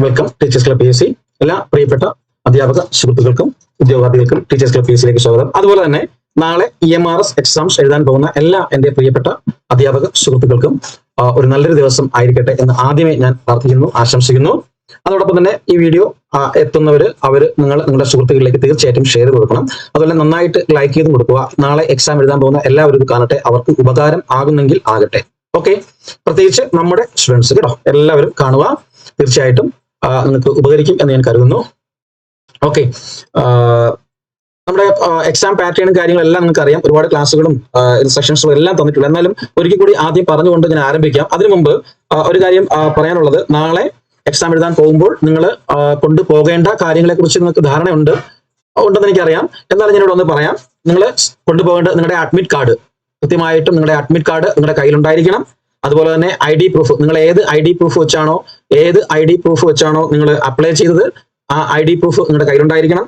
Welcome teachers club PSC. എല്ലാ പ്രിയപ്പെട്ട അധ്യാപക സുഹൃത്തുക്കൾക്കും ഉദ്യോഗാർത്ഥികൾക്കും ടീച്ചേഴ്സ് ക്ലബ് PSC സ്വാഗതം. അതുപോലെ തന്നെ നാളെ EMRS എക്സാംസ് എഴുതാൻ പോകുന്ന എല്ലാ എൻ്റെ പ്രിയപ്പെട്ട അധ്യാപക സുഹൃത്തുക്കൾക്കും ഒരു നല്ലൊരു ദിവസം ആയിരിക്കട്ടെ എന്ന് ആദ്യമേ ഞാൻ പ്രാർത്ഥിക്കുന്നു, ആശംസിക്കുന്നു. അതോടൊപ്പം തന്നെ ഈ വീഡിയോ എത്തുന്നവർ നിങ്ങളുടെ സുഹൃത്തുക്കളിലേക്ക് തീർച്ചയായിട്ടും ഷെയർ കൊടുക്കണം. അതുപോലെ നന്നായിട്ട് ലൈക്ക് ചെയ്തും കൊടുക്കുക. നാളെ എക്സാം എഴുതാൻ പോകുന്ന എല്ലാവരും ഇത് കാണട്ടെ, അവർക്ക് ഉപകാരം ആകുന്നെങ്കിൽ ആകട്ടെ. ഓക്കെ, പ്രത്യേകിച്ച് നമ്മുടെ സ്റ്റുഡൻസ് കേട്ടോ, എല്ലാവരും കാണുക. തീർച്ചയായിട്ടും നിങ്ങൾക്ക് ഉപകരിക്കും എന്ന് ഞാൻ കരുതുന്നു. ഓക്കെ, നമ്മുടെ എക്സാം പാറ്റേണും കാര്യങ്ങളെല്ലാം നിങ്ങൾക്ക് അറിയാം. ഒരുപാട് ക്ലാസ്സുകളും സെഷൻസും എല്ലാം തന്നിട്ടുണ്ട്. എന്നാലും ഒരിക്കൽ കൂടി ആദ്യം പറഞ്ഞുകൊണ്ട് ഞാൻ ആരംഭിക്കാം. അതിനു മുമ്പ് ഒരു കാര്യം പറയാനുള്ളത്, നാളെ എക്സാം എഴുതാൻ പോകുമ്പോൾ നിങ്ങൾ കൊണ്ടുപോകേണ്ട കാര്യങ്ങളെ കുറിച്ച് നിങ്ങൾക്ക് ഉണ്ടെന്ന് എനിക്കറിയാം. എന്നാലും ഞാനിവിടെ ഒന്ന് പറയാം. നിങ്ങൾ കൊണ്ടുപോകേണ്ട നിങ്ങളുടെ അഡ്മിറ്റ് കാർഡ്, കൃത്യമായിട്ടും നിങ്ങളുടെ അഡ്മിറ്റ് കാർഡ് നിങ്ങളുടെ കയ്യിലുണ്ടായിരിക്കണം. അതുപോലെ തന്നെ ID പ്രൂഫ്, നിങ്ങൾ ഏത് ID പ്രൂഫ് വെച്ചാണോ നിങ്ങൾ അപ്ലൈ ചെയ്തത്, ആ ID പ്രൂഫ് നിങ്ങളുടെ കയ്യിലുണ്ടായിരിക്കണം.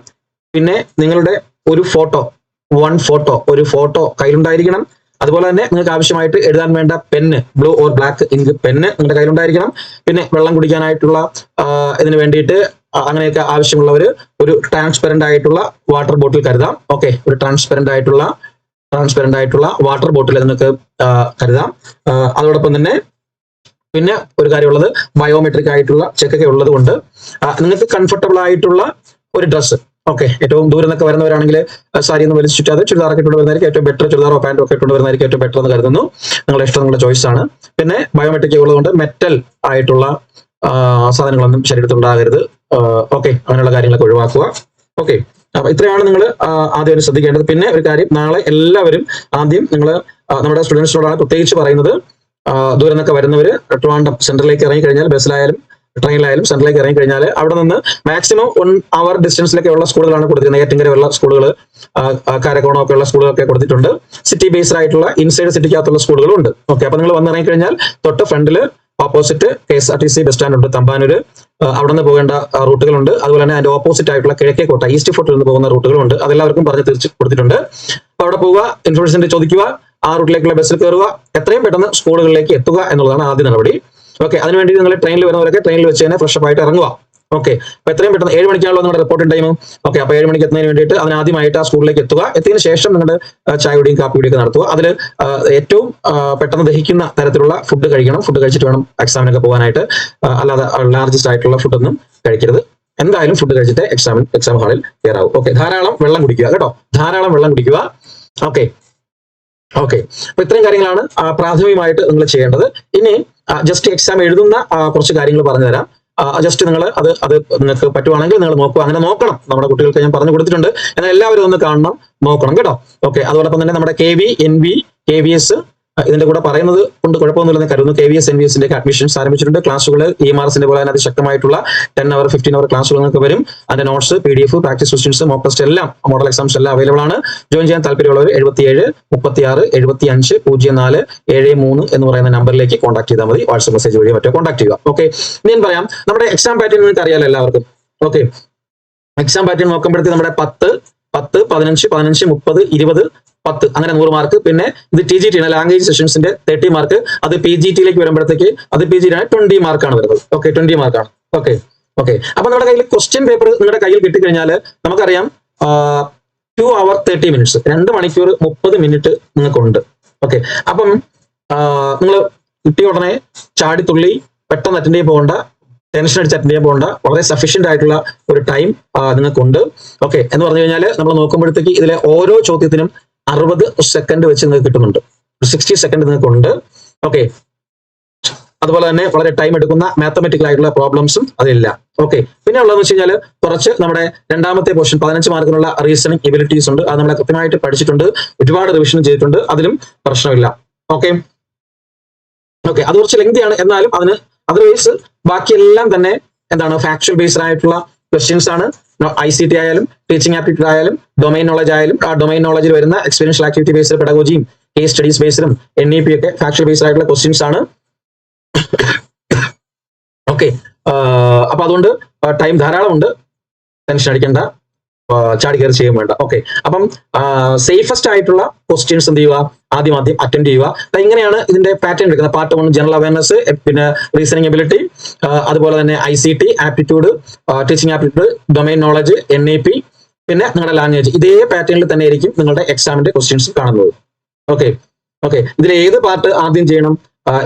പിന്നെ നിങ്ങളുടെ ഒരു ഫോട്ടോ കയ്യിലുണ്ടായിരിക്കണം. അതുപോലെ തന്നെ നിങ്ങൾക്ക് ആവശ്യമായിട്ട് എഴുതാൻ വേണ്ട pen, blue or black ink pen നിങ്ങളുടെ കയ്യിലുണ്ടായിരിക്കണം. പിന്നെ വെള്ളം കുടിക്കാനായിട്ടുള്ള ഇതിന് വേണ്ടിയിട്ട് അങ്ങനെയൊക്കെ ആവശ്യമുള്ളവർ ഒരു ട്രാൻസ്പെറന്റ് ആയിട്ടുള്ള വാട്ടർ ബോട്ടിൽ കരുതാം. ഓക്കെ, ഒരു ട്രാൻസ്പെറന്റ് ആയിട്ടുള്ള വാട്ടർ ബോട്ടിൽ നിങ്ങൾക്ക് കരുതാം. അതോടൊപ്പം തന്നെ പിന്നെ ഒരു കാര്യമുള്ളത്, ബയോമെട്രിക് ആയിട്ടുള്ള ചെക്കൊക്കെ ഉള്ളത് കൊണ്ട് നിങ്ങൾക്ക് കംഫർട്ടബിൾ ആയിട്ടുള്ള ഒരു ഡ്രസ്സ്. ഓക്കെ, ഏറ്റവും ദൂരം നിന്നൊക്കെ വരുന്നവരാണെങ്കിൽ സാരി ഒന്നും വലിച്ചു ചുറ്റാതെ ചുരിദാറൊക്കെ ഇട്ടുകൊണ്ട് വരുന്നതായിരിക്കും ഏറ്റവും ബെറ്റർ. ചുരിദാറോ പാൻറ്റോ ഒക്കെ ഇട്ടുകൊണ്ട് വരുന്നതായിരിക്കും ഏറ്റവും ബെറ്റർ എന്ന് കരുതുന്നു. നിങ്ങളുടെ ഇഷ്ടം, നിങ്ങളുടെ ചോയ്സ് ആണ്. പിന്നെ ബയോമെട്രിക് ഉള്ളതുകൊണ്ട് മെറ്റൽ ആയിട്ടുള്ള സാധനങ്ങളൊന്നും ശരീരത്തിലുണ്ടാകരുത്. ഓക്കെ, അങ്ങനെയുള്ള കാര്യങ്ങളൊക്കെ ഒഴിവാക്കുക. ഓക്കെ, അപ്പൊ ഇത്രയാണ് നിങ്ങൾ ആദ്യം ശ്രദ്ധിക്കേണ്ടത്. പിന്നെ ഒരു കാര്യം, നാളെ എല്ലാവരും ആദ്യം നിങ്ങൾ നമ്മുടെ സ്റ്റുഡൻസിനോടാണ് പ്രത്യേകിച്ച് പറയുന്നത്, ദൂരം നിന്നൊക്കെ വരുന്നവർ ട്രിവാൻഡ്രം സെന്ററിലേക്ക് ഇറങ്ങിക്കഴിഞ്ഞാൽ, ബസ്സിലായാലും ട്രെയിനിലായാലും സെന്ററിലേക്ക് ഇറങ്ങിക്കഴിഞ്ഞാൽ അവിടെ നിന്ന് മാക്സിമം 1 hour ഡിസ്റ്റൻസിലൊക്കെ ഉള്ള സ്കൂളുകളാണ് കൊടുത്തിരിക്കുന്നത്. ഏറ്റുങ്കരയുള്ള സ്കൂളുകൾ, കാരക്കോണം ഒക്കെ ഉള്ള സ്കൂളുകളൊക്കെ കൊടുത്തിട്ടുണ്ട്. സിറ്റി ബേസ്ഡ് ആയിട്ടുള്ള ഇൻസൈഡ് സിറ്റിക്കകത്തുള്ള സ്കൂളുകളും ഉണ്ട്. ഓക്കെ, അപ്പൊ നിങ്ങൾ വന്നിറങ്ങിക്കഴിഞ്ഞാൽ തൊട്ട് ഫ്രണ്ടിൽ ഓപ്പോസിറ്റ് KSRTC ബസ് സ്റ്റാൻഡ് ഉണ്ട്, തമ്പാനൂര്. അവിടെ നിന്ന് പോകേണ്ട റൂട്ടുകളുണ്ട്. അതുപോലെ തന്നെ അതിന്റെ ഓപ്പോസിറ്റ് ആയിട്ടുള്ള കിഴക്കേക്കോട്ട ഈസ്റ്റ് ഫോർട്ടിൽ നിന്ന് പോകുന്ന റൂട്ടുകളുണ്ട്. അതെല്ലാവർക്കും പറഞ്ഞ് തിരിച്ച് കൊടുത്തിട്ടുണ്ട്. അപ്പൊ അവിടെ പോവുക, ഇൻഫർമേഷൻ ചോദിക്കുക, ആ റൂട്ടിലേക്കുള്ള ബസ്സിൽ കയറുക, എത്രയും പെട്ടെന്ന് സ്കൂളുകളിലേക്ക് എത്തുക എന്നുള്ളതാണ് ആദ്യ നടപടി. ഓക്കെ, അതിനുവേണ്ടി നിങ്ങൾ ട്രെയിനിൽ വരുന്നവരൊക്കെ ട്രെയിനിൽ വെച്ച് തന്നെ ഫ്രഷ് അപ്പ് ആയിട്ട് ഇറങ്ങുക. ഓക്കെ, അപ്പൊ എത്രയും പെട്ടെന്ന് 7 മണിക്കാണല്ലോ നിങ്ങളുടെ റിപ്പോർട്ടിംഗ് ടൈം. ഓക്കെ, അപ്പൊ 7 മണിക്ക് എത്തുന്നതിന് വേണ്ടിയിട്ട് അതിനാദ്യമായിട്ട് ആ സ്കൂളിലേക്ക് എത്തുക. എത്തിയതിനു ശേഷം നിങ്ങളുടെ ചായയുടെയും കാപ്പിയുടെയും ഒക്കെ നടത്തുക. അതിൽ ഏറ്റവും പെട്ടെന്ന് ദഹിക്കുന്ന തരത്തിലുള്ള ഫുഡ് കഴിക്കണം. ഫുഡ് കഴിച്ചിട്ട് വേണം എക്സാമിനൊക്കെ പോകാനായിട്ട്. അല്ലാതെ ലാർജസ്റ്റ് ആയിട്ടുള്ള ഫുഡൊന്നും കഴിക്കരുത്. എന്തായാലും ഫുഡ് കഴിച്ചിട്ട് എക്സാം ഹാളിൽ കയറാവും. ഓക്കെ, ധാരാളം വെള്ളം കുടിക്കുക കേട്ടോ, ധാരാളം വെള്ളം കുടിക്കുക. ഓക്കെ, അപ്പൊ ഇത്രയും കാര്യങ്ങളാണ് പ്രാഥമികമായിട്ട് നിങ്ങൾ ചെയ്യേണ്ടത്. ഇനി ജസ്റ്റ് എക്സാം എഴുതുന്ന കുറച്ച് കാര്യങ്ങൾ പറഞ്ഞു തരാം. ജസ്റ്റ് നിങ്ങൾ അത് നിങ്ങൾക്ക് പറ്റുവാണെങ്കിൽ നിങ്ങൾ നോക്കുക. അങ്ങനെ നോക്കണം, നമ്മുടെ കുട്ടികൾക്ക് ഞാൻ പറഞ്ഞു കൊടുത്തിട്ടുണ്ട്. എന്നാൽ എല്ലാവരും ഒന്ന് കാണണം, നോക്കണം കേട്ടോ. ഓക്കെ, അതോടൊപ്പം തന്നെ നമ്മുടെ KV, NV, KVS ഇതിന്റെ കൂടെ പറയുന്നത് കൊണ്ട് കുഴപ്പമൊന്നുമില്ലെന്ന് കരുതുന്നു. KVS, NVS ന്റെ അഡ്മിഷൻസ് ആരംഭിച്ചിട്ടുണ്ട്. ക്ലാസ്സുകൾ EMRS പോലെ തന്നെ അതിശക്തമായിട്ടുള്ള 10 hour 15 hour ക്ലാസ്സുകൾ നിങ്ങൾക്ക് വരും. അതിന്റെ notes, PDF, practice questions, mock test എല്ലാം, മോഡൽ എക്സാംസ് എല്ലാം അവൈലബിൾ ആണ്. ജോയിൻ ചെയ്യാൻ താല്പര്യമുള്ളവർ 77 36 75 04 73 എന്ന് പറയുന്ന നമ്പറിലേക്ക് കോൺടാക്ട് ചെയ്താൽ മതി. വാട്സ്ആപ്പ് മെസ്സേജ് വഴിയോ മറ്റോ കോൺടാക്ട് ചെയ്യുക. ഓക്കെ, ഞാൻ പറയാം, നമ്മുടെ എക്സാം പാറ്റേൺ നിങ്ങൾക്ക് അറിയാലോ എല്ലാവർക്കും. ഓക്കെ, എക്സാം പാറ്റേൺ നോക്കുമ്പോഴത്തേക്ക് നമ്മുടെ 10 15 15 30 20 10 അങ്ങനെ 100 മാർക്ക്. പിന്നെ ഇത് TGT ആണ്, ലാംഗ്വേജ് സെഷൻസിന്റെ 30 മാർക്ക്. അത് PGT-ലേക്ക് വരുമ്പോഴത്തേക്ക് അത് PGT 20 മാർക്കാണ് വരുന്നത്. ഓക്കെ, 20 മാർക്കാണ്. ഓക്കെ, അപ്പൊ നമ്മുടെ കയ്യിൽ ക്വസ്റ്റ്യൻ പേപ്പർ നിങ്ങളുടെ കയ്യിൽ കിട്ടിക്കഴിഞ്ഞാൽ നമുക്കറിയാം 2 hour 30 minutes, 2 മണിക്കൂർ 30 മിനിറ്റ് നിങ്ങൾക്കുണ്ട്. ഓക്കെ, അപ്പം നിങ്ങൾ കിട്ടിയ ഉടനെ ചാടിത്തുള്ളി പെട്ടെന്ന് അറ്റൻഡ് ചെയ്യാൻ പോകണ്ട, ടെൻഷൻ അടിച്ച് അറ്റൻഡ് ചെയ്യാൻ പോകണ്ട. വളരെ സഫീഷ്യന്റ് ആയിട്ടുള്ള ഒരു ടൈം നിങ്ങൾക്കുണ്ട്. ഓക്കെ, എന്ന് പറഞ്ഞു കഴിഞ്ഞാൽ നമ്മൾ നോക്കുമ്പോഴത്തേക്ക് ഇതിലെ ഓരോ ചോദ്യത്തിനും 60 സെക്കൻഡ് വെച്ച് നിങ്ങൾക്ക് കിട്ടുന്നുണ്ട്. 60 സെക്കൻഡ് നിങ്ങൾക്കുണ്ട്. ഓക്കെ, അതുപോലെ തന്നെ വളരെ ടൈം എടുക്കുന്ന മാത്തമെറ്റിക്കൽ ആയിട്ടുള്ള പ്രോബ്ലംസും അതില്ല. ഓക്കെ, പിന്നെ ഉള്ളതെന്ന് വെച്ച് കഴിഞ്ഞാൽ കുറച്ച് നമ്മുടെ രണ്ടാമത്തെ പോർഷൻ 15 മാർക്കിനുള്ള റീസണിങ് എബിലിറ്റീസ് ഉണ്ട്. അത് നമ്മളെ കൃത്യമായിട്ട് പഠിച്ചിട്ടുണ്ട്, ഒരുപാട് റിവിഷൻ ചെയ്തിട്ടുണ്ട്, അതിലും പ്രശ്നമില്ല. ഓക്കെ, അത് കുറച്ച് ലെങ്തിയാണ്, എന്നാലും അതിന് അതർവൈസ് ബാക്കിയെല്ലാം തന്നെ എന്താണ്, ഫാക്ച്വൽ ബേസ്ഡ് ആയിട്ടുള്ള ക്വസ്റ്റ്യൻസ് ആണ്. ICT ആയാലും ടീച്ചിങ് ആപ്റ്റിറ്റ്യൂഡ് ആയാലും ഡൊമൈൻ നോളജ് ആയാലും ആ ഡൊമൈൻ നോളജിൽ വരുന്ന എക്സ്പീരിയൻഷ്യൽ ആക്ടിവിറ്റി ബേസ്ഡ് പെഡഗോജിയും കേസ് സ്റ്റഡീസ് ബേസ്ഡും NEP ഒക്കെ ഫാക്ച്വൽ ബേസ്ഡ് ആയിട്ടുള്ള ക്വസ്റ്റ്യൻസ് ആണ്. ഓക്കെ, അപ്പൊ അതുകൊണ്ട് ടൈം ധാരാളം ഉണ്ട്, ടെൻഷൻ അടിക്കേണ്ട. ചാടി കയറി ചെയ്യാൻ വേണ്ട. ഓക്കെ, അപ്പം സേഫസ്റ്റ് ആയിട്ടുള്ള ക്വസ്റ്റ്യൻസ് എന്ത് ചെയ്യുക, ആദ്യം അറ്റൻഡ് ചെയ്യുക. ഇങ്ങനെയാണ് ഇതിന്റെ പാറ്റേൺ എടുക്കുന്നത്. പാർട്ട് 1 ജനറൽ അവയർനെസ്, പിന്നെ റീസണിങ് എബിലിറ്റി, അതുപോലെ തന്നെ ICT aptitude, teaching aptitude, domain knowledge, NAP, പിന്നെ നിങ്ങളുടെ ലാംഗ്വേജ്. ഇതേ പാറ്റേണിൽ തന്നെ ആയിരിക്കും നിങ്ങളുടെ എക്സാമിന്റെ ക്വസ്റ്റ്യൻസ് കാണുന്നത്. ഓക്കെ ഓക്കെ, ഇതിൽ ഏത് പാർട്ട് ആദ്യം ചെയ്യണം,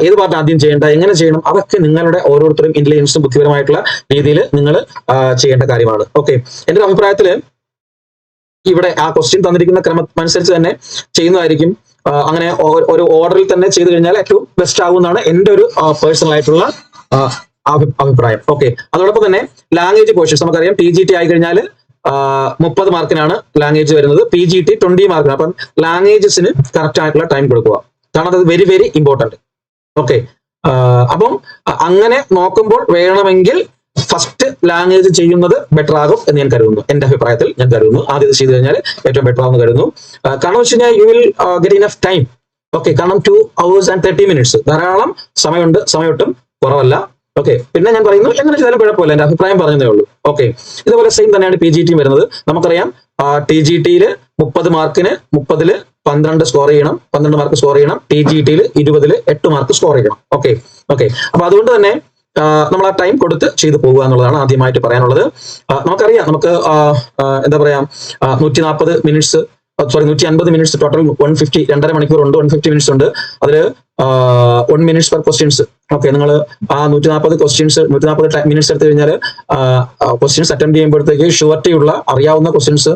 ഏത് പാർട്ട് ആദ്യം ചെയ്യേണ്ട, എങ്ങനെ ചെയ്യണം, അതൊക്കെ നിങ്ങളുടെ ഓരോരുത്തരും ഇന്റലിജൻസും ബുദ്ധിപരമായിട്ടുള്ള രീതിയിൽ നിങ്ങൾ ചെയ്യേണ്ട കാര്യമാണ്. ഓക്കെ, എന്റെ ഒരു അഭിപ്രായത്തിൽ ഇവിടെ ആ ക്വസ്റ്റ്യൻ തന്നിരിക്കുന്ന ക്രമം അനുസരിച്ച് തന്നെ ചെയ്യുന്നതായിരിക്കും. അങ്ങനെ ഒരു ഓർഡറിൽ തന്നെ ചെയ്തു കഴിഞ്ഞാൽ ഏറ്റവും ബെസ്റ്റ് ആകുമെന്നാണ് എന്റെ ഒരു പേഴ്സണൽ ആയിട്ടുള്ള അഭിപ്രായം. ഓക്കെ, അതോടൊപ്പം തന്നെ ലാംഗ്വേജ് പോർഷൻസ് നമുക്കറിയാം. TGT ആയി കഴിഞ്ഞാൽ 30 മാർക്കിനാണ് ലാംഗ്വേജ് വരുന്നത്, PGT 20 മാർക്കിന്. അപ്പം ലാംഗ്വേജസിന് കറക്റ്റ് ആയിട്ടുള്ള ടൈം കൊടുക്കുക, കാരണം അത് വെരി വെരി ഇമ്പോർട്ടന്റ്. ഓക്കെ, അപ്പം അങ്ങനെ നോക്കുമ്പോൾ വേണമെങ്കിൽ ഫസ്റ്റ് ലാംഗ്വേജ് ചെയ്യുന്നത് ബെറ്റർ ആകും എന്ന് ഞാൻ കരുതുന്നു. എന്റെ അഭിപ്രായത്തിൽ ഞാൻ കരുതുന്നു ആദ്യം ചെയ്ത് കഴിഞ്ഞാൽ ഏറ്റവും ബെറ്റർ ആകുമെന്ന് കരുതുന്നു. കാരണം വെച്ച് കഴിഞ്ഞാൽ you will get enough time. Okay, കാരണം 2 hours and 30 minutes ധാരാളം സമയമുണ്ട്, സമയൊട്ടും കുറവല്ല. ഓക്കെ, പിന്നെ ഞാൻ പറയുന്നു എങ്ങനെ ചെയ്താലും കുഴപ്പമില്ല, എന്റെ അഭിപ്രായം പറഞ്ഞതേ ഉള്ളൂ. ഓക്കെ, ഇതുപോലെ സെയിം തന്നെയാണ് PGT വരുന്നത്. നമുക്കറിയാം TGT 30 മാർക്കിന് 30 12 സ്കോർ ചെയ്യണം, 12 മാർക്ക് സ്കോർ ചെയ്യണം. TGT 20 8 മാർക്ക് സ്കോർ ചെയ്യണം. ഓക്കെ ഓക്കെ, അപ്പൊ അതുകൊണ്ട് തന്നെ നമ്മൾ ആ ടൈം കൊടുത്ത് ചെയ്തു പോകുക എന്നുള്ളതാണ് ആദ്യമായിട്ട് പറയാനുള്ളത്. നമുക്കറിയാം, നമുക്ക് എന്താ പറയാ 140 മിനിറ്റ്സ്, 150 മിനിറ്റ്സ് ടോട്ടൽ 150, 2.5 മണിക്കൂർ ഉണ്ട്, 150 മിനിറ്റ്സ് ഉണ്ട്. അതിൽ 1 minutes per ക്വസ്റ്റ്യൻസ്. ഓക്കെ, നിങ്ങൾ ആ 140 ക്വസ്റ്റ്യൻസ് 140 മിനിറ്റ്സ് എടുത്തു കഴിഞ്ഞാൽ ക്വസ്റ്റ്യൻസ് അറ്റൻഡ് ചെയ്യുമ്പോഴത്തേക്ക് ഷുവർട്ടി ഉള്ള അറിയാവുന്ന ക്വസ്റ്റ്യൻസ്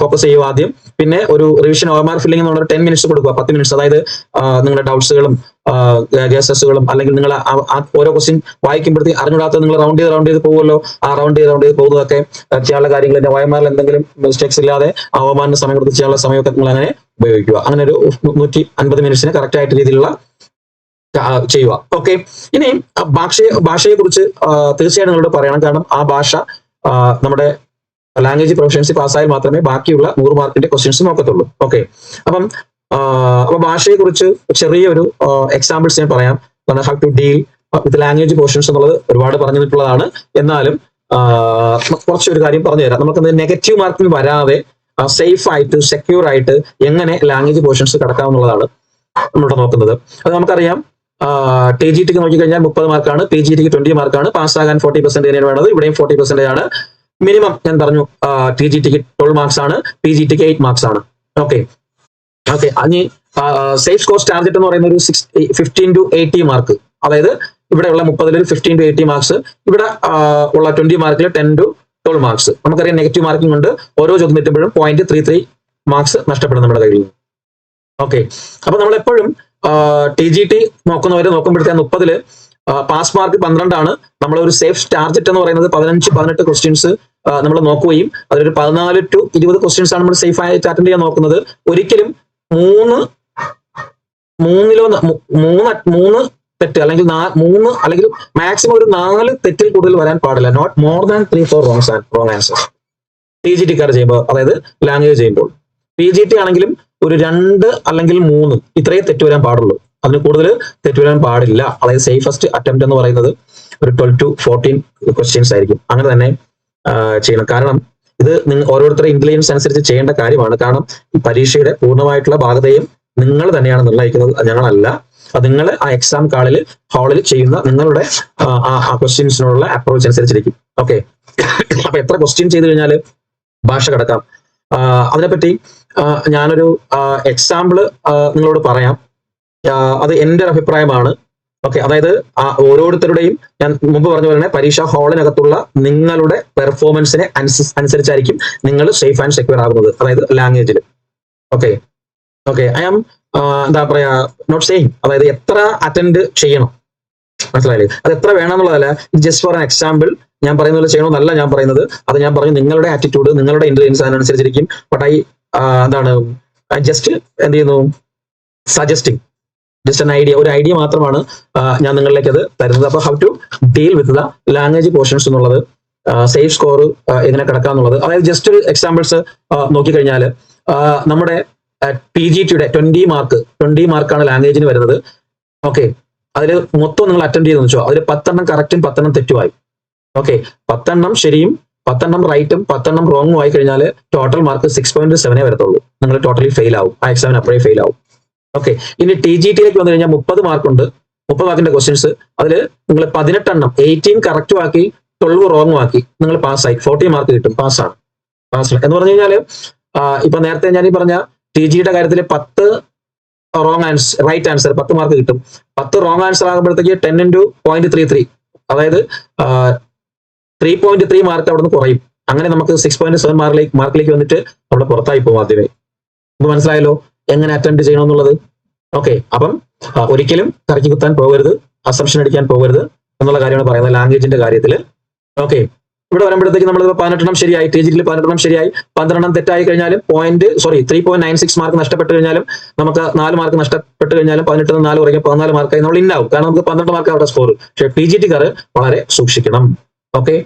ഫോക്കസ് ചെയ്യുക ആദ്യം. പിന്നെ ഒരു റിവിഷൻ OMR ഫില്ലിംഗ് എന്ന് പറഞ്ഞ 10 minutes കൊടുക്കുക, 10 minutes. അതായത് നിങ്ങളുടെ ഡൗട്ട്സുകളും ഗസസുകളും, അല്ലെങ്കിൽ നിങ്ങൾ ഓരോ ക്വസ്റ്റ്യൻ വായിക്കുമ്പോഴത്തേക്ക് അറിഞ്ഞിടാത്ത നിങ്ങൾ റൗണ്ട് ചെയ്ത് പോകുമല്ലോ, ആ റൗണ്ട് ചെയ്ത് പോകുന്നതൊക്കെ ചെയ്യാനുള്ള കാര്യങ്ങൾ, OMR എന്തെങ്കിലും മിസ്റ്റേക്സ് ഇല്ലാതെ OMR സമയം കൊടുത്ത് ചെയ്യാനുള്ള സമയമൊക്കെ നിങ്ങൾ അങ്ങനെ ഉപയോഗിക്കുക. അങ്ങനെ ഒരു 150 മിനിറ്റ്സിന് കറക്റ്റ് ആയിട്ട് രീതിയിലുള്ള ചെയ്യുക. ഓക്കെ, ഇനി ഭാഷയെ കുറിച്ച് തീർച്ചയായിട്ടും നിങ്ങളോട് പറയണം. കാരണം ആ ഭാഷ നമ്മുടെ ലാംഗ്വേജ് പ്രൊഫഷൻസി പാസ്സായാൽ മാത്രമേ ബാക്കിയുള്ള 100 മാർക്കിന്റെ ക്വസ്റ്റ്യൻസ് നോക്കത്തുള്ളൂ. ഓക്കെ, അപ്പം ഭാഷയെ കുറിച്ച് ചെറിയൊരു എക്സാമ്പിൾസ് ഞാൻ പറയാം. How to deal with language portions എന്നുള്ളത് ഒരുപാട് പറഞ്ഞിട്ടുള്ളതാണ്. എന്നാലും കുറച്ചൊരു കാര്യം പറഞ്ഞു തരാം. നമുക്ക് നെഗറ്റീവ് മാർക്കിന് വരാതെ സേഫ് ആയിട്ട് സെക്യൂർ ആയിട്ട് എങ്ങനെ ലാംഗ്വേജ് പോർഷൻസ് കടക്കാമെന്നുള്ളതാണ് നമ്മളിവിടെ നോക്കുന്നത്. അത് നമുക്കറിയാം, TGT നോക്കിക്കഴിഞ്ഞാൽ 30 മാർക്കാണ്, PGT 20 മാർക്കാണ്. പാസ്സാകാൻ 40% തന്നെയാണ് വേണ്ടത്. ഇവിടെയും 40% ആണ് മിനിമം. ഞാൻ പറഞ്ഞു TGT 12 മാർക്സ് ആണ്, PGT 8 മാർക്സ് ആണ്. ഓക്കെ ഓക്കെ, ഇനി സേഫ് സ്കോർ ടാർഗറ്റ് എന്ന് പറയുന്ന ഒരു 15 to 80 മാർക്ക്. അതായത് ഇവിടെയുള്ള 30 15 to 80 മാർക്സ്, ഇവിടെ ഉള്ള 20 മാർക്കിൽ 10 to 12 മാർക്സ്. നമുക്കറിയാം നെഗറ്റീവ് മാർക്കിംഗ് കൊണ്ട് ഓരോ ചോദ്യം തെറ്റുമ്പോഴും 0.33 മാർക്സ് നഷ്ടപ്പെടും നമ്മുടെ കയ്യിൽ നിന്ന്. ഓക്കെ, അപ്പൊ നമ്മളെപ്പോഴും TGT നോക്കുമ്പോഴത്തേക്ക് 30 പാസ് മാർക്ക് 12 ആണ്. നമ്മളൊരു സേഫ് ടാർഗറ്റ് എന്ന് പറയുന്നത് 15-18 ക്വസ്റ്റ്യൻസ് നമ്മൾ നോക്കുകയും അതിലൊരു 14 to 20 ക്വസ്റ്റ്യൻസ് ആണ് നമ്മൾ സേഫ് ആയിട്ട് അറ്റൻഡ് ചെയ്യാൻ നോക്കുന്നത്. ഒരിക്കലും 3 തെറ്റ് അല്ലെങ്കിൽ 3 അല്ലെങ്കിൽ മാക്സിമം ഒരു 4 തെറ്റിൽ കൂടുതൽ വരാൻ പാടില്ല. Not more than 3-4 wrong answers TGT-ക്കാർ ചെയ്യുമ്പോൾ, അതായത് ലാംഗ്വേജ് ചെയ്യുമ്പോൾ. PGT ആണെങ്കിലും ഒരു 2 അല്ലെങ്കിൽ 3 ഇത്രയും തെറ്റ് വരാൻ പാടുള്ളൂ, അതിന് കൂടുതൽ തെറ്റ് വരാൻ പാടില്ല. അതായത് സേഫസ്റ്റ് അറ്റംപ്റ്റ് എന്ന് പറയുന്നത് ഒരു 12 to 14 ക്വസ്റ്റ്യൻസ് ആയിരിക്കും. അങ്ങനെ തന്നെ ചെയ്യണം. കാരണം ഇത് ഓരോരുത്തരുടെ ഇന്റലിജൻസ് അനുസരിച്ച് ചെയ്യേണ്ട കാര്യമാണ്. കാരണം ഈ പരീക്ഷയുടെ പൂർണ്ണമായിട്ടുള്ള ഭാഗതയും നിങ്ങൾ തന്നെയാണ് നിർണ്ണയിക്കുന്നത്, ഞങ്ങളല്ല. അത് നിങ്ങൾ ആ എക്സാം ഹാളിൽ ചെയ്യുന്ന നിങ്ങളുടെ ആ ക്വസ്റ്റ്യൻസിനുള്ള അപ്രോച്ച് അനുസരിച്ചിരിക്കും. ഓക്കെ, അപ്പൊ എത്ര ക്വസ്റ്റ്യൻ ചെയ്ത് കഴിഞ്ഞാൽ ഭാഷ കടക്കാം, അതിനെപ്പറ്റി ഞാനൊരു എക്സാമ്പിള് നിങ്ങളോട് പറയാം. അത് എൻ്റെ ഒരു അഭിപ്രായമാണ്. ഓക്കെ, അതായത് ഓരോരുത്തരുടെയും ഞാൻ മുമ്പ് പറഞ്ഞ പോലെ തന്നെ പരീക്ഷാ ഹാളിനകത്തുള്ള നിങ്ങളുടെ പെർഫോമൻസിനെ അനുസരിച്ചായിരിക്കും നിങ്ങൾ സേഫ് ആൻഡ് സെക്യൂർ ആകുന്നത്, അതായത് ലാംഗ്വേജിൽ. ഓക്കെ ഓക്കെ, ഐ ആം എന്താ പറയാ നോട്ട് സെയിങ്, അതായത് എത്ര അറ്റൻഡ് ചെയ്യണം, മനസ്സിലായില്ലേ, അത് എത്ര വേണം എന്നുള്ളതല്ല. ജസ്റ്റ് ഫോർ ആൻ എക്സാമ്പിൾ ഞാൻ പറയുന്നത് പോലെ ചെയ്യണമെന്നല്ല ഞാൻ പറയുന്നത്. അത് ഞാൻ പറഞ്ഞു നിങ്ങളുടെ ആറ്റിറ്റ്യൂഡ്, നിങ്ങളുടെ ഇന്റലിജൻസ് അതിനനുസരിച്ചിരിക്കും. ബട്ട് എന്താണ് ജസ്റ്റ് എന്ത് ചെയ്യുന്നു, സജസ്റ്റിംഗ്, ജസ്റ്റ് an ഐഡിയ, ഒരു ഐഡിയ മാത്രമാണ് ഞാൻ നിങ്ങളിലേക്ക് അത് തരുന്നത്. അപ്പൊ how to deal with the language portions എന്നുള്ളത്, സേഫ് സ്കോർ എങ്ങനെ കിടക്കാം എന്നുള്ളത്. അതായത് ജസ്റ്റ് ഒരു എക്സാമ്പിൾസ് നോക്കിക്കഴിഞ്ഞാൽ നമ്മുടെ PGT-യുടെ 20 മാർക്കാണ് ലാംഗ്വേജിന് വരുന്നത്. ഓക്കെ, അതിൽ മൊത്തം നിങ്ങൾ അറ്റൻഡ് ചെയ്തെന്ന് വെച്ചോ, അതിൽ 10 എണ്ണം കറക്റ്റും 10 എണ്ണം തെറ്റുമായി. ഓക്കെ, 10 എണ്ണം ശരിയും 10 റൈറ്റും 10 റോങ്ങും ആയി കഴിഞ്ഞാൽ ടോട്ടൽ മാർക്ക് 6.7 വരത്തുള്ളൂ. നിങ്ങൾ ടോട്ടലി ഫെയിൽ ആവും, ആ എക്സാമിന് അപ്പോഴേ ഫെയിൽ ആവും. ഓക്കെ, ഇനി TGT-യിലേക്ക് വന്നു കഴിഞ്ഞാൽ 30 മാർക്കുണ്ട്, 30 മാർക്കിന്റെ ക്വസ്റ്റ്യൻസ്. അതിൽ നിങ്ങൾ 18 കറക്റ്റും ആക്കി 12 റോങ്ങും ആക്കി നിങ്ങൾ പാസ്സായി, 40 മാർക്ക് കിട്ടും, പാസ്സാണ്. എന്ന് പറഞ്ഞു കഴിഞ്ഞാൽ ഇപ്പൊ നേരത്തെ ഞാൻ ഈ പറഞ്ഞ TG-യുടെ കാര്യത്തിൽ 10 റൈറ്റ് ആൻസർ 10 മാർക്ക് കിട്ടും. 10 റോങ് ആൻസർ ആകുമ്പോഴത്തേക്ക് 10 × 0.33, അതായത് 3.3 മാർക്ക് അവിടെ നിന്ന് കുറയും. അങ്ങനെ നമുക്ക് 6.7 മാർക്കിലേക്ക് വന്നിട്ട് അവിടെ പുറത്തായി പോകും ആദ്യമേ. ഇത് മനസ്സിലായല്ലോ എങ്ങനെ അറ്റൻഡ് ചെയ്യണമെന്നുള്ളത്. ഓക്കെ, അപ്പം ഒരിക്കലും കറക്കി കുത്താൻ പോകരുത്, അസംഷൻ അടിക്കാൻ പോകരുത് എന്നുള്ള കാര്യമാണ് പറയുന്നത് ലാംഗ്വേജിന്റെ കാര്യത്തിൽ. ഓക്കെ, ഇവിടെ വരുമ്പോഴത്തേക്ക് നമ്മൾ 18 ശരിയായി, TGT-യിൽ 18 ശരിയായി, 12 തെറ്റായി കഴിഞ്ഞാലും 3.96 മാർക്ക് നഷ്ടപ്പെട്ട് കഴിഞ്ഞാലും, നമുക്ക് 4 മാർക്ക് നഷ്ടപ്പെട്ട് കഴിഞ്ഞാലും 18 4 കുറയ്ക്കും 14 മാർക്കായി നമ്മൾ ഇന്നാവും. കാരണം നമുക്ക് 12 മാർക്ക് അവിടെ സ്കോർ. പക്ഷേ TGT-കാർ വളരെ സൂക്ഷിക്കണം. ഓക്കെ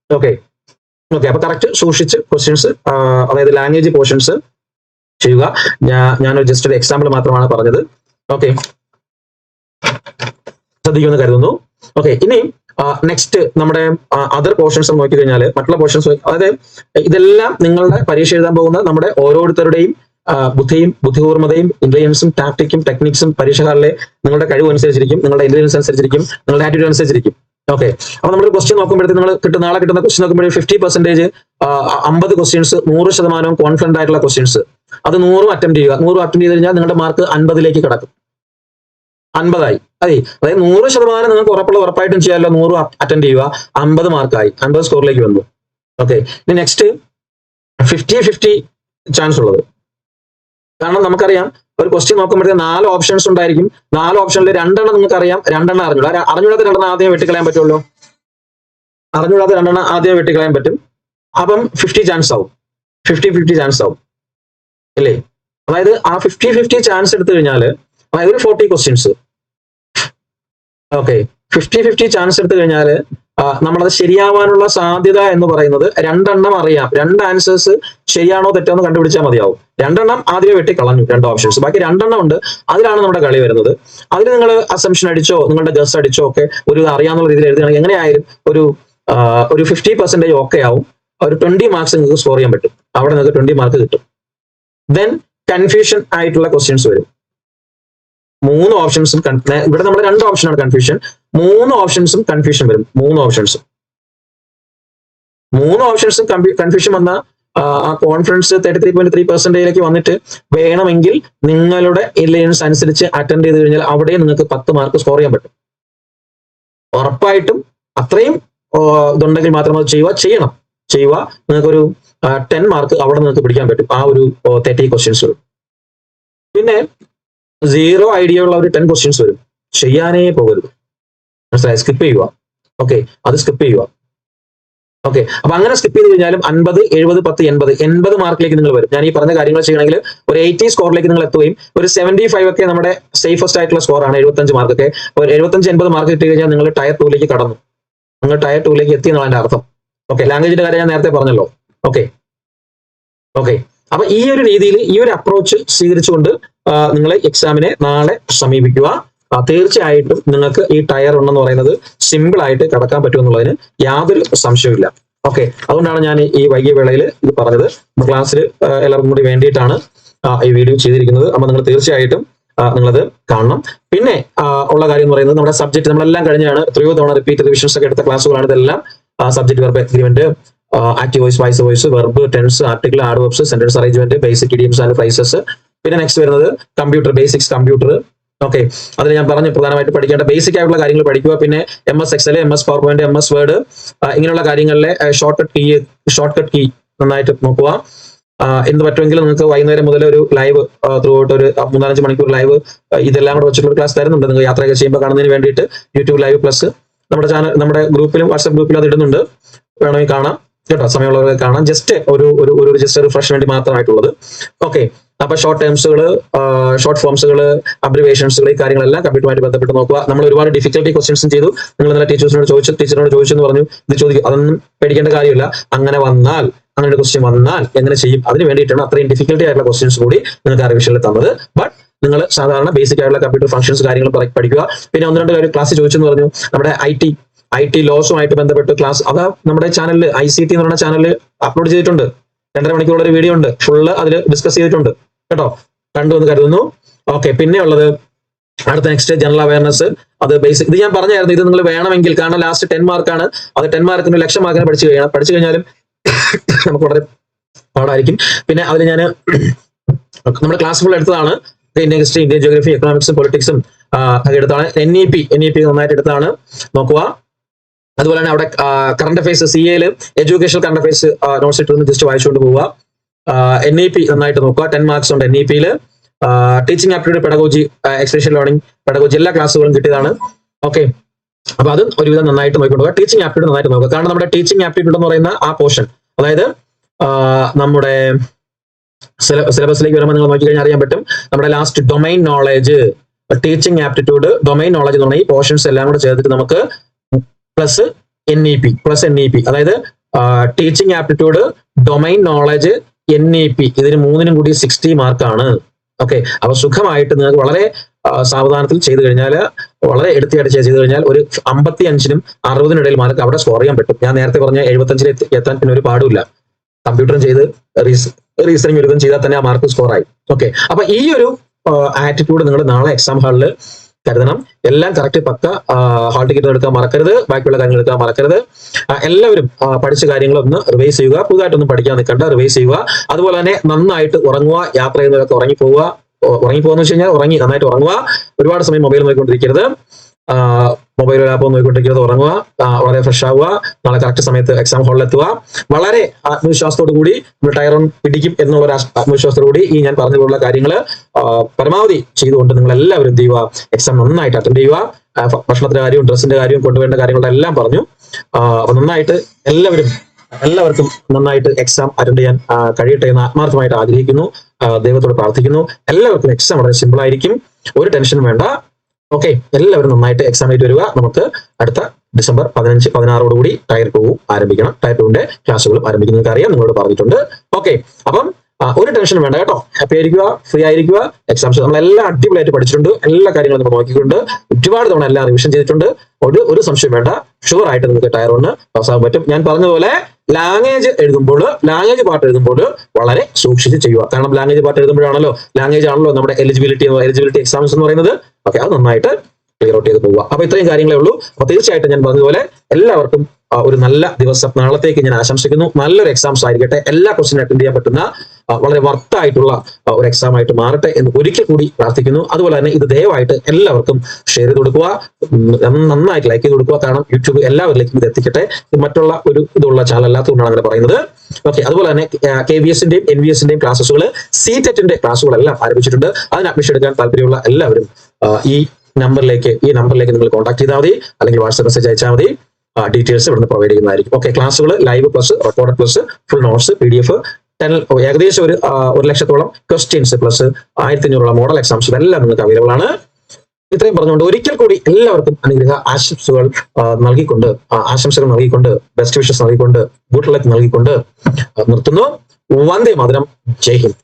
ഓക്കെ ഓക്കെ അപ്പൊ കറക്റ്റ് സൂക്ഷിച്ച് ക്വസ്റ്റ്യൻസ്, അതായത് ലാംഗ്വേജ് പോർഷൻസ് ചെയ്യുക. ഞാനൊരു ജസ്റ്റ് ഒരു എക്സാമ്പിൾ മാത്രമാണ് പറഞ്ഞത്. ഓക്കെ, ശ്രദ്ധിക്കുമെന്ന് കരുതുന്നു. ഓക്കെ, ഇനി നെക്സ്റ്റ് നമ്മുടെ അതർ പോർഷൻസ് നോക്കി കഴിഞ്ഞാൽ, മറ്റുള്ള പോർഷൻസ്, അതായത് ഇതെല്ലാം നിങ്ങളുടെ പരീക്ഷ എഴുതാൻ പോകുന്ന നമ്മുടെ ഓരോരുത്തരുടെയും ബുദ്ധികൂർമ്മതയും ഇന്റലിജൻസും ടാക്ടിക്കും ടെക്നിക്സും പരീക്ഷകളിലെ നിങ്ങളുടെ കഴിവ് അനുസരിച്ചിരിക്കും, നിങ്ങളുടെ ഇന്റലിജൻസ് അനുസരിച്ചിരിക്കും, നിങ്ങളുടെ ആറ്റിറ്റ്യൂഡ് അനുസരിച്ചിരിക്കും. ഓക്കെ, അപ്പൊ നമ്മൾ ക്വസ്റ്റ്യൻ നോക്കുമ്പോഴത്തേക്ക് നമ്മൾ നാളെ കിട്ടുന്ന ക്വസ്റ്റ്യൻ നോക്കുമ്പോൾ 50% 50 ക്വസ്റ്റ്യൻസ് 100% കോൺഫിഡന്റ് ആയിട്ടുള്ള ക്വസ്റ്റ്യൻസ്, അത് 100 അറ്റംപ്റ്റ് ചെയ്യുക. 100 അറ്റംപ്റ്റ് ചെയ്ത് കഴിഞ്ഞാൽ നിങ്ങളുടെ മാർക്ക് 50ലേക്ക് കടക്കും. 50 അതായത് 100% നിങ്ങൾക്ക് ഉറപ്പായിട്ടും ചെയ്യാമല്ലോ. 100 അറ്റൻഡ് ചെയ്യുക, 50 മാർക്കായി, 50 സ്കോറിലേക്ക് വന്നു. ഓക്കെ, ഇനി നെക്സ്റ്റ് 50-50 ചാൻസ് ഉള്ളത്. കാരണം നമുക്കറിയാം ഒരു ക്വസ്റ്റ്യൻ നോക്കുമ്പോഴത്തേക്ക് 4 ഓപ്ഷൻസ് ഉണ്ടായിരിക്കും. 4 ഓപ്ഷനിൽ 2 നിങ്ങൾക്ക് അറിയാം, 2 അറിഞ്ഞൂടാ. അറിഞ്ഞൂടാത്ത 2 ആദ്യം വെട്ടിക്കളയാൻ പറ്റുമല്ലോ. അറിഞ്ഞൂടാത്ത 2 ആദ്യം വെട്ടിക്കളയാൻ പറ്റും. അപ്പം 50 ചാൻസ് ആവും, 50-50 ചാൻസ് ആവും അല്ലേ? അതായത് ആ 50-50 ചാൻസ് എടുത്തു കഴിഞ്ഞാൽ, അതായത് ഒരു 40 ക്വസ്റ്റ്യൻസ്. ഓക്കെ, 50-50 ചാൻസ് എടുത്തു കഴിഞ്ഞാൽ നമ്മളത് ശരിയാവാനുള്ള സാധ്യത എന്ന് പറയുന്നത് 2 അറിയാം. 2 ആൻസേഴ്സ് ശരിയാണോ തെറ്റോ എന്ന് കണ്ടുപിടിച്ചാൽ മതിയാവും. 2 ആദ്യമേ വെട്ടിക്കളഞ്ഞു, 2 ഓപ്ഷൻസ്, ബാക്കി 2 ഉണ്ട്. അതിലാണ് നമ്മുടെ കളി വരുന്നത്. അതിൽ നിങ്ങൾ അസംഷൻ അടിച്ചോ നിങ്ങളുടെ ഗസ് അടിച്ചോ ഒക്കെ ഒരു അറിയാവുന്ന രീതിയിൽ എഴുതുകയാണെങ്കിൽ എങ്ങനെയായാലും ഒരു 50% ഓക്കെ ആവും. ഒരു 20 മാർക്സ് നിങ്ങൾക്ക് സ്കോർ ചെയ്യാൻ പറ്റും. അവിടെ നിങ്ങൾക്ക് 20 മാർക്ക് കിട്ടും. ദെൻ കൺഫ്യൂഷൻ ആയിട്ടുള്ള ക്വസ്റ്റ്യൻസ് വരും. 3 ഓപ്ഷൻസും, ഇവിടെ നമ്മൾ 2 ഓപ്ഷനാണ് കൺഫ്യൂഷൻ, 3 ഓപ്ഷൻസും കൺഫ്യൂഷൻ വരും. 3 ഓപ്ഷൻസും കൺഫ്യൂഷൻ വന്ന ആ കോൺഫിഡൻസ് 33.3% വന്നിട്ട് വേണമെങ്കിൽ നിങ്ങളുടെ ഇന്റലിജൻസ് അനുസരിച്ച് അറ്റൻഡ് ചെയ്ത് കഴിഞ്ഞാൽ അവിടെ നിങ്ങൾക്ക് 10 മാർക്ക് സ്കോർ ചെയ്യാൻ പറ്റും. ഉറപ്പായിട്ടും അത്രയും ഇതുണ്ടെങ്കിൽ മാത്രം അത് ചെയ്യണം. നിങ്ങൾക്കൊരു 10 മാർക്ക് അവിടെ നിങ്ങൾക്ക് പിടിക്കാൻ പറ്റും. ആ ഒരു 30 ക്വസ്റ്റ്യൻസ് വരും. പിന്നെ 0 ഐഡിയ ഉള്ള ഒരു 10 ക്വസ്റ്റ്യൻസ് വരും. ചെയ്യാനേ പോകരുത്, മനസ്സിലായി? സ്കിപ്പ് ചെയ്യുക. ഓക്കെ, അത് സ്കിപ്പ് ചെയ്യുക. ഓക്കെ, അപ്പൊ അങ്ങനെ സ്കിപ്പ് ചെയ്ത് കഴിഞ്ഞാലും 50, 70, 10, 80 മാർക്കിലേക്ക് നിങ്ങൾ വരും. ഞാൻ ഈ പറഞ്ഞ കാര്യങ്ങൾ ചെയ്യണമെങ്കിൽ ഒരു 80 സ്കോറിലേക്ക് നിങ്ങൾ എത്തുകയും ഒരു 75 ഒക്കെ നമ്മുടെ സേഫസ്റ്റ് ആയിട്ടുള്ള സ്കോറാണ്. 75 മാർക്കൊക്കെ ഒരു 75-80 മാർക്ക് കിട്ടി കഴിഞ്ഞാൽ നിങ്ങൾ ടയർ 2ലേക്ക് കടന്നു. നിങ്ങൾ ടയർ 2ലേക്ക് എത്തി എന്നാണ് അതിന്റെ അർത്ഥം. ഓക്കെ, ലാംഗ്വേജിന്റെ കാര്യം ഞാൻ നേരത്തെ പറഞ്ഞല്ലോ. ഓക്കെ അപ്പൊ ഈ ഒരു രീതിയിൽ, ഈ ഒരു അപ്രോച്ച് സ്വീകരിച്ചുകൊണ്ട് നിങ്ങൾ എക്സാമിനെ നാളെ സമീപിക്കുക. തീർച്ചയായിട്ടും നിങ്ങൾക്ക് ഈ ടയർ 1 എന്ന് പറയുന്നത് സിമ്പിൾ ആയിട്ട് കടക്കാൻ പറ്റുമെന്നുള്ളതിന് യാതൊരു സംശയമില്ല. ഓക്കെ, അതുകൊണ്ടാണ് ഞാൻ ഈ വൈകിയ വേളയിൽ ഇത് പറഞ്ഞത്. ക്ലാസ്സിൽ എല്ലാവർക്കും കൂടി വേണ്ടിയിട്ടാണ് ഈ വീഡിയോ ചെയ്തിരിക്കുന്നത്. അപ്പൊ നിങ്ങൾ തീർച്ചയായിട്ടും നിങ്ങളത് കാണണം. പിന്നെ ഉള്ള കാര്യം എന്ന് പറയുന്നത്, നമ്മുടെ സബ്ജക്ട് നമ്മളെല്ലാം കഴിഞ്ഞാണ്, എത്രയോ തവണ റിപ്പീറ്റ് റിവിഷൻസ് ഒക്കെ എടുത്ത ക്ലാസ്സുകളാണ് ഇതെല്ലാം. Subject verb agreement, active voice, voice voice, verb, tense, article, adverbs, sentence arrangement, basic idioms and phrases. പിന്നെ നെക്സ്റ്റ് വരുന്നത് കമ്പ്യൂട്ടർ ബേസിക്സ്, കമ്പ്യൂട്ടർ. ഓക്കെ, അതിൽ ഞാൻ പറഞ്ഞു പ്രധാനമായിട്ട് പഠിക്കേണ്ട ബേസിക് ആയിട്ടുള്ള കാര്യങ്ങൾ പഠിക്കുക. പിന്നെ MS Excel, MS PowerPoint, MS Word ഇങ്ങനെയുള്ള കാര്യങ്ങളിലെ ഷോർട്ട് കട്ട് കീ നന്നായിട്ട് നോക്കുക. എന്ത് പറ്റുമെങ്കിൽ നിങ്ങൾക്ക് വൈകുന്നേരം മുതൽ ഒരു ലൈവ് ത്രൂ ഔട്ട് ഒരു 3-4 മണിക്കൂർ ലൈവ് ഇതെല്ലാം കൂടെ വെച്ചിട്ടുള്ള ക്ലാസ് തരുന്നുണ്ട്. നിങ്ങൾ യാത്രയൊക്കെ ചെയ്യുമ്പോൾ കാണുന്നതിന് വേണ്ടിയിട്ട് യൂട്യൂബ് ലൈവ് പ്ലസ് നമ്മുടെ ചാനൽ, നമ്മുടെ ഗ്രൂപ്പിലും വാട്സ്ആപ്പ് ഗ്രൂപ്പിലും അത് ഇടുന്നുണ്ട്. വേണമെങ്കിൽ കാണാം കേട്ടോ, സമയമുള്ളവരെ കാണാം. ജസ്റ്റ് ഒരു ജസ്റ്റ് റിഫ്രഷ് വേണ്ടി മാത്രമായിട്ടുള്ളത്. ഓക്കെ, അപ്പൊ ഷോർട്ട് ടേംസുകൾ, ഷോർട്ട് ഫോംസുകൾ, അബ്രിവേഷൻസുകൾ, ഈ കാര്യങ്ങളെല്ലാം കമ്പ്യൂട്ടറുമായിട്ട് ബന്ധപ്പെട്ട് നോക്കുക. നമ്മൾ ഒരുപാട് ഡിഫിക്കൽട്ടി ക്വസ്റ്റ്യൻസും ചെയ്തു. നിങ്ങൾ ഇന്നലെ ടീച്ചറിനോട് ചോദിച്ചു എന്ന് പറഞ്ഞു. ഇത് ചോദിക്കും, അതൊന്നും പേടിക്കേണ്ട കാര്യമില്ല. അങ്ങനെ ഒരു ക്വസ്റ്റ്യൻ വന്നാൽ എങ്ങനെ ചെയ്യും, അതിന് വേണ്ടിയിട്ടാണ് അത്രയും ഡിഫിക്കൽട്ടി ആയിട്ടുള്ള ക്വസ്റ്റ്യൻസ് കൂടി നിങ്ങൾക്ക് റിവിഷനിൽ തന്നത്. ബട്ട് നിങ്ങൾ സാധാരണ ബേസിക് ആയിട്ടുള്ള കമ്പ്യൂട്ടർ ഫംഗ്ഷൻസ് കാര്യങ്ങൾ പഠിക്കുക. പിന്നെ 1-2 കാര്യം ക്ലാസ് ചോദിച്ചെന്ന് പറഞ്ഞു. നമ്മുടെ IT IT ലോസുമായിട്ട് ബന്ധപ്പെട്ട് ക്ലാസ് അത് നമ്മുടെ ചാനലിൽ ICT എന്ന് പറയുന്ന ചാനലിൽ അപ്ലോഡ് ചെയ്തിട്ടുണ്ട്. 2.5 മണിക്കൂറുള്ള ഒരു വീഡിയോ ഉണ്ട്, ഫുള്ള് അതിൽ ഡിസ്കസ് ചെയ്തിട്ടുണ്ട് കേട്ടോ. കണ്ടു എന്ന് കരുതുന്നു. ഓക്കെ, പിന്നെ ഉള്ളത് അടുത്ത നെക്സ്റ്റ് ജനറൽ അവയർനെസ്. അത് ബേസിക് ഇത് ഞാൻ പറഞ്ഞായിരുന്നു, ഇത് നിങ്ങൾ വേണമെങ്കിൽ, കാരണം ലാസ്റ്റ് 10 മാർക്കാണ്, അത് 10 മാർക്കിന് 1,00,000 മാർക്കിന് പഠിച്ചു കഴിഞ്ഞാലും നമുക്ക് വളരെ പാടായിരിക്കും. പിന്നെ അതിൽ ഞാൻ നമ്മുടെ ക്ലാസ് ഫുൾ എടുത്തതാണ്. ഇന്ത്യൻ ഹിസ്റ്ററി, ഇന്ത്യൻ ജിയോഗ്രഫി, എക്കണോമിക്സും പൊളിറ്റിക്സും എടുത്താണ്. NEP നന്നായിട്ട് എടുത്താണ്, നോക്കുക. അതുപോലെ തന്നെ അവിടെ current affairs CA education current affairs notes ഇട്ട് ജസ്റ്റ് വായിച്ചുകൊണ്ട് പോവുക. NEP നന്നായിട്ട് നോക്കുക, 10 മാർക്സ് ഉണ്ട് NEP teaching aptitude, pedagogy, experiential learning, pedagogy എല്ലാ ക്ലാസ്സുകളും കിട്ടിയതാണ്. ഓക്കെ, അപ്പൊ അത് ഒരുവിധം നന്നായിട്ട് നോക്കിക്കൊണ്ടുപോകുക. ടീച്ചിങ് ആപ്റ്റിറ്റ്യൂഡ് നന്നായിട്ട് നോക്കുക, കാരണം നമ്മുടെ ടീച്ചിങ് ആപ്റ്റിറ്റ്യൂഡ് എന്ന് പറയുന്ന ആ പോർഷൻ, അതായത് നമ്മുടെ സിലബസിലേക്ക് വരുമ്പോൾ നിങ്ങൾ നോക്കിക്കഴിഞ്ഞാൽ അറിയാൻ പറ്റും. നമ്മുടെ last domain knowledge, teaching aptitude, domain knowledge എന്ന് പറഞ്ഞാൽ ഈ പോർഷൻസ് എല്ലാം കൂടെ ചേർത്തിട്ട് നമുക്ക് പ്ലസ് NEP, അതായത് teaching aptitude, domain knowledge, NEP, ഇതിന് മൂന്നിനും കൂടി 60 മാർക്കാണ്. ഓക്കെ, അപ്പൊ സുഖമായിട്ട് നിങ്ങൾക്ക് വളരെ സാവധാനത്തിൽ ചെയ്തു കഴിഞ്ഞാൽ, വളരെ എടുത്തിയായിട്ട് ചെയ്തു കഴിഞ്ഞാൽ ഒരു 55-നും 60-നും ഇടയിൽ മാർക്ക് അവിടെ സ്കോർ ചെയ്യാൻ പറ്റും. ഞാൻ നേരത്തെ പറഞ്ഞ 75-ൽ എത്താൻ പിന്നെ ഒരു പാടുമില്ല. കമ്പ്യൂട്ടറും ചെയ്ത് റീസണിങ് ഒരുവിധം ചെയ്താൽ തന്നെ ആ മാർക്ക് സ്കോർ ആയി. ഓക്കെ, അപ്പൊ ഈ ഒരു ആറ്റിറ്റ്യൂഡ് നിങ്ങൾ നാളെ എക്സാം ഹാളിൽ കരുതണം. എല്ലാം കറക്റ്റ് പക്ക ഹാൾ ടിക്കറ്റ് എടുക്കാൻ മറക്കരുത്, ബാക്കിയുള്ള കാര്യങ്ങൾ എടുക്കാൻ മറക്കരുത്. എല്ലാവരും പഠിച്ച കാര്യങ്ങളൊന്ന് റിവൈസ് ചെയ്യുക, പുതുതായിട്ടൊന്നും പഠിക്കാൻ നിൽക്കണ്ട, റിവൈസ് ചെയ്യുക. അതുപോലെ തന്നെ നന്നായിട്ട് ഉറങ്ങുക, യാത്ര ചെയ്യുന്നവരൊക്കെ ഉറങ്ങിപ്പോവുക വെച്ച് കഴിഞ്ഞാൽ നന്നായിട്ട് ഉറങ്ങുക. ഒരുപാട് സമയം മൊബൈൽ നോക്കിക്കൊണ്ടിരിക്കരുത്, മൊബൈൽ ലാപ്പ് നോക്കിക്കൊണ്ടിരിക്കുന്നത്, ഉറങ്ങുക, വളരെ ഫ്രഷ് ആവുക, നാളെ കറക്റ്റ് സമയത്ത് എക്സാം ഹാളിൽ എത്തുക. വളരെ ആത്മവിശ്വാസത്തോടു കൂടി നമ്മൾ ടയർ ഓൺ പിടിക്കും എന്നുള്ള ഒരു ആത്മവിശ്വാസത്തോടു കൂടി ഈ ഞാൻ പറഞ്ഞുകൊണ്ടുള്ള കാര്യങ്ങൾ പരമാവധി ചെയ്തുകൊണ്ട് നിങ്ങൾ എല്ലാവരും എന്ത് ചെയ്യുക, എക്സാം നന്നായിട്ട് അറ്റൻഡ് ചെയ്യുക. ഭക്ഷണത്തിന്റെ കാര്യവും ഡ്രസ്സിന്റെ കാര്യവും കൊണ്ടുവേണ്ട കാര്യങ്ങളുടെ എല്ലാം പറഞ്ഞു. അപ്പൊ നന്നായിട്ട് എല്ലാവർക്കും നന്നായിട്ട് എക്സാം അറ്റൻഡ് ചെയ്യാൻ കഴിയട്ടെ എന്ന് ആത്മാർത്ഥമായിട്ട് ആഗ്രഹിക്കുന്നു, ദൈവത്തോട് പ്രാർത്ഥിക്കുന്നു. എല്ലാവർക്കും എക്സാം വളരെ സിമ്പിൾ ആയിരിക്കും, ഒരു ടെൻഷനും വേണ്ട. ഓക്കെ, എല്ലാവരും നന്നായിട്ട് എക്സാം ആയിട്ട് വരിക. നമുക്ക് അടുത്ത ഡിസംബർ 15-16 കൂടി ടയർ 2 ആരംഭിക്കണം. ടയർ 2ന്റെ ക്ലാസ്സുകളും ആരംഭിക്കുന്നത് അറിയാം, നിങ്ങളോട് പറഞ്ഞിട്ടുണ്ട്. ഓക്കെ, അപ്പം ഒരു ടെൻഷനും വേണ്ട കേട്ടോ, ഹാപ്പി ആയിരിക്കുക, ഫ്രീ ആയിരിക്കുക. എക്സാംസ് നമ്മളെല്ലാം അടിപൊളിയായിട്ട് പഠിച്ചിട്ടുണ്ട്, എല്ലാ കാര്യങ്ങളും നമ്മൾ നോക്കിയിട്ടുണ്ട്, ഒരുപാട് തവണ എല്ലാം റിവിഷൻ ചെയ്തിട്ടുണ്ട്. ഒരു സംശയം വേണ്ട, ഷുവർ ആയിട്ട് നിങ്ങൾക്ക് ടയർ 1 പാസ്സാകാൻ പറ്റും. ഞാൻ പറഞ്ഞതുപോലെ ലാംഗ്വേജ് പാർട്ട് എഴുതുമ്പോൾ വളരെ സൂക്ഷിച്ച് ചെയ്യുക. കാരണം ലാംഗ്വേജ് പാർട്ട് എഴുതുമ്പോഴാണല്ലോ, ലാംഗ്വേജ് ആണല്ലോ നമ്മുടെ എലിജിബിലിറ്റി എക്സാംസ് എന്ന് പറയുന്നത്. ഓക്കെ, അത് നന്നായിട്ട് ക്ലിയർ ഔട്ട് ചെയ്ത് പോവുക. അപ്പൊ ഇത്രയും കാര്യങ്ങളേ ഉള്ളൂ. അപ്പൊ തീർച്ചയായിട്ടും ഞാൻ പറഞ്ഞതുപോലെ എല്ലാവർക്കും ഒരു നല്ല ദിവസം നാളത്തേക്ക് ഞാൻ ആശംസിക്കുന്നു. നല്ലൊരു എക്സാംസ് ആയിരിക്കട്ടെ, എല്ലാ ക്വസ്റ്റ്യൻ അറ്റൻഡ് ചെയ്യാൻ പറ്റുന്ന വളരെ വർത്തായിട്ടുള്ള ഒരു എക്സാം ആയിട്ട് മാറട്ടെ എന്ന് ഒരിക്കൽ കൂടി പ്രാർത്ഥിക്കുന്നു. അതുപോലെ തന്നെ ഇത് ദയവായിട്ട് എല്ലാവർക്കും ഷെയർ ചെയ്ത് കൊടുക്കുക, നന്നായിട്ട് ലൈക്ക് ചെയ്ത് കൊടുക്കുക. കാരണം യൂട്യൂബ് എല്ലാവരിലേക്കും ഇത് എത്തിക്കട്ടെ. ഇത് മറ്റുള്ള ഒരു ഇതുള്ള ചാനൽ അല്ലാത്തതുകൊണ്ടാണ് അങ്ങനെ പറയുന്നത്. ഓക്കെ, അതുപോലെ തന്നെ KVS-ന്റെയും NVS-ന്റെയും ക്ലാസ്സുകൾ, CTET-ന്റെ ക്ലാസ്സുകളെല്ലാം ആരംഭിച്ചിട്ടുണ്ട്. അതിന് അഡ്മിഷൻ എടുക്കാൻ താല്പര്യമുള്ള എല്ലാവരും ഈ നമ്പറിലേക്ക് നിങ്ങൾ കോൺടാക്ട് ചെയ്താൽ മതി, അല്ലെങ്കിൽ വാട്സ്ആപ്പ് മെസ്സേജ് അയച്ചാൽ മതി. ഡീറ്റെയിൽസ് ഇവിടുന്ന് പ്രൊവൈഡ് ചെയ്യുന്നതായിരിക്കും. ഓക്കെ, ക്ലാസ്സുകൾ live plus record plus full notes PDF ഏകദേശം ഒരു 1,00,000-ഓളം ക്വസ്റ്റ്യൻസ് പ്ലസ് 1,500-ഓളം മോഡൽ എക്സാംസ് ഇതെല്ലാം നിങ്ങൾക്ക് അവൈലബിൾ ആണ്. ഇത്രയും പറഞ്ഞുകൊണ്ട് ഒരിക്കൽ കൂടി എല്ലാവർക്കും ആശംസകൾ നൽകിക്കൊണ്ട് ബെസ്റ്റ് വിഷസ് നൽകിക്കൊണ്ട് ഗുഡ് ലക്ക് നൽകിക്കൊണ്ട് നിർത്തുന്നു. വന്ദേ മാതരം, ജയ് ഹിന്ദ്.